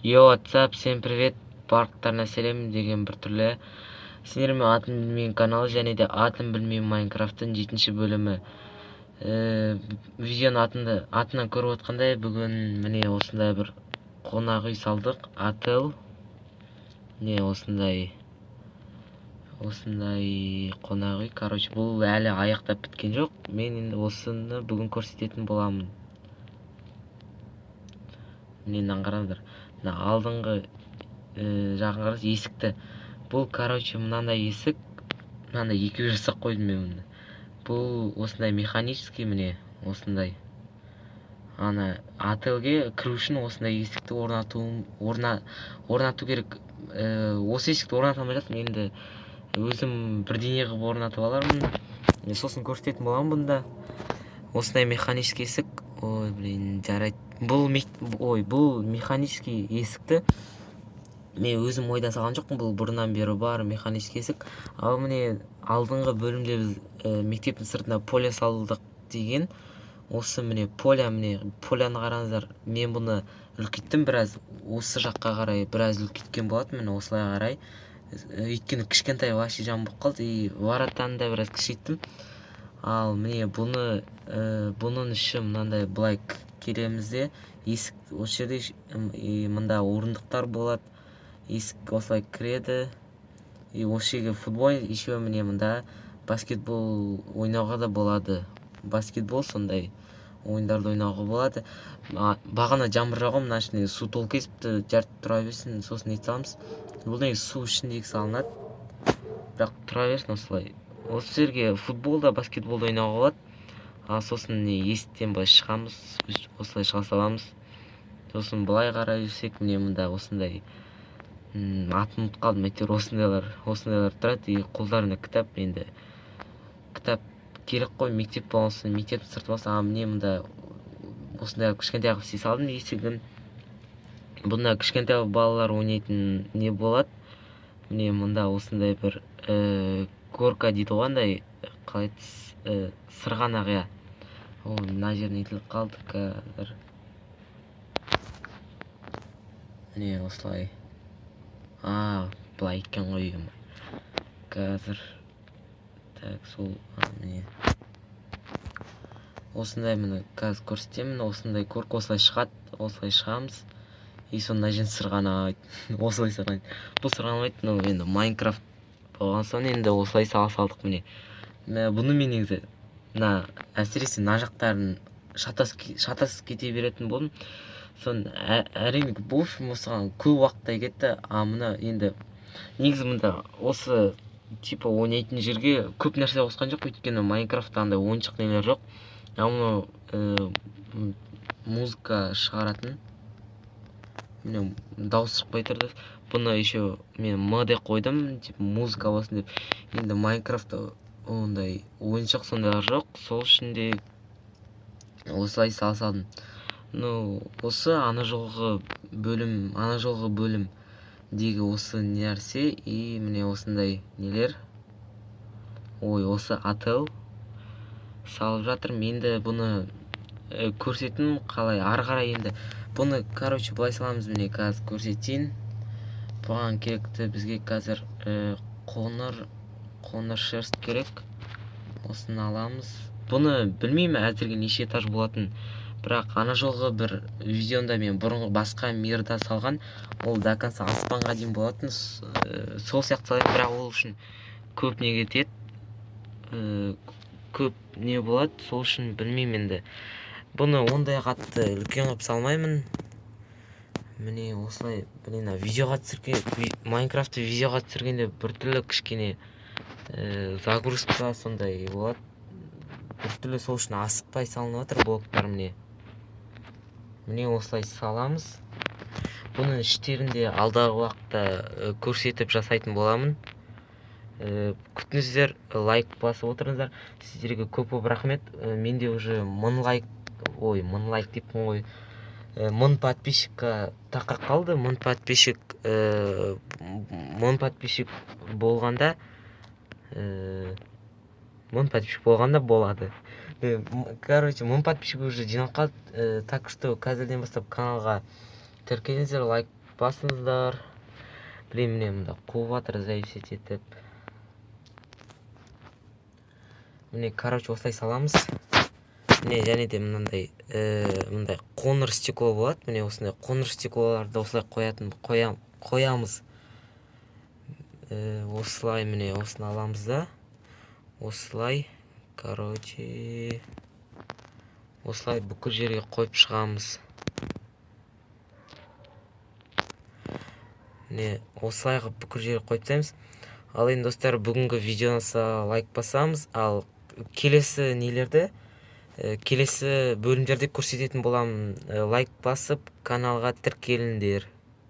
WhatsApp, всем привет, парктарына сәлем деген бір түрлі. Сендермен атын білмеймін каналы және де атын білмеймін Майнкрафттың 7-ші бөлімі. Видеоның атынан көріп отқандай, бүгін міне осындай бір қонақ үй салдық. Атыл. Не осындай қонақ үй. Короче, бұл әлі аяқтап біткен жоқ. Мен енді осыны бүгін көрсететін боламын. Мені қараңдар. Алдыңғы жағын қарас, есікті. Бұл, короче, мынандай есік. Мынандай екі жасақ қойдым мен мұны. Бұл осындай механический, міне осындай. Ана отельге кіру үшін осындай есікті орнату керек. Осы есікті орната алмай жатырмын, енді өзім бірдеңе қылып орнатып алармын. Сосын көрсететін боламын бұнда. Осындай механический есік. Ой, блин, жарайды. Бұл механический есікті мен өзім ойда салған жоқпын. Бұл бұрыннан бері бар механический есік. Ал міне алдыңғы бөлімде біз мектептің сыртына поля салдық деген. Осы міне поляны қараңыздар. Мен бұны үлкейттім біраз. Осы жаққа қарай біраз үлкейткен болатын. Міне осылай қарай. Өйткені кішкентай вообще жам болып қалды. И воротаны да біраз кішейттім. Ал міне бұның іші мынандай былай келемізде есік осы жерде мында орындықтар болады. Есік осылай кіреді. И осы жерге футбол, еще міне мында баскетбол ойнауға да болады. Баскетбол сондай ойындарды ойнауға болады. Бағана жаңбыр жауған, мына ішіне су толып кетіпті, жарып тұра берсін, сосын ет саламыз. Бұл не су ішіндегі салынады. Бірақ тұра берсін осылай. Осы жерге футболда, баскетболда ойнауға болады. Сосын есіктен былай шығамыз, осылай шыға саламыз. Сосын былай қарай жүрсек, міне мында осындай атын ұмытып қалдым, әйтеуір осындайлар тұрады. И қолдарында кітап, енді кітап керек қой, мектеп болсын, мектептің сырты болсын. Міне мында осындай кішкентай қылып істей салдым есігін. Бұнда кішкентай балалар ойнайтын не болады. Міне мында осындай бір горка дейді оғандай, қалай сырғанақ, иә. Мына жерін етіліп қалды қазір. Міне осылай. Былай екен ғой қазір. Так, сол, міне. Осындай міне қазір көрсетемін. Осындай көркі осылай шығады. Осылай шығамыз. И сонда жен сырғанайды. Осылай сырғанайды. Бұл сырғанайды, енді Майнкрафт болған соң енді осылай сала салдық міне. Бұны мен негізі әсіресе мына жақтарын шатасып кете беретін болдым. Сон әрине бұл осыған көп уақыттай кетті. Мына енді негізі мында осы типа ойнайтын жерге көп нәрсе қосқан жоқ, өйткені Майнкрафтта андай ойыншық нелер жоқ. Музыка шығаратын. Міне дауыс шықпай тұрды. Бұны еще мен мд қойдым, типа музыка болсын деп. Енді Майнкрафтта ондай ойыншық сондайлар жоқ. Сол үшін де осылай сала салдым. Осы ана жолғы бөлімдегі осы нәрсе. И міне осындай нелер. Осы отель салып жатыр. Менде бұны көрсетім қалай ары қарай. Енді бұны, короче, былай саламыз. Міне қазір көрсетейін. Бұған керекті бізге қазір қоңыр шерсть керек. Осыны аламыз. Бұны білмеймін әзірге неше этаж болатын. Бірақ ана жолғы бір видеонда мен бұрынғы басқа мирда салған, ол до конца аспанға дейін болатын. Сол сияқты салайын, бірақ ол үшін көп не кетеді. Көп не болады, сол үшін білмеймін енді. Бұны ондай қатты үлкен қылып салмаймын. Міне осылай, Майнкрафтты видеоға түсіргенде біртүрлі кішкене загрузка сондай болады. Біртүрлі, сол үшін асықпай салынып жатыр блоктар міне. Міне осылай саламыз. Бұның іштерінде алдағы уақытта көрсетіп жасайтын боламын. Күтіңіздер, лайк басып отырыңыздар. Сіздерге көп рахмет. Менде уже 1000 лайк деппін ғой. 1000 подписчикқа таққа қалды. 1000 подписчик болғанда болады. Короче, 1000 подписчик уже жиналып қалды. Так что қазірден бастап каналға тіркеліңіздер, лайк басыңыздар. Білем, міне мында қуып жатыр зависеть етіп. Міне, короче, осылай саламыз. Міне, және де мынандай қоңыр стекло болады. Міне, осындай қоңыр стеклоларды осылай қоямыз. Осылай, міне, осыны аламыз да. Осылай, короче, осылай бүкіл жерге қойып шығамыз. Міне, осылай бүкіл жерге қойып тастаймыз. Ал енді достар, бүгінгі видеосы лайк басамыз, ал келесі нелерді, келесі бөлімдерде көрсететін боламын. Лайк басып, каналға тіркеліңдер.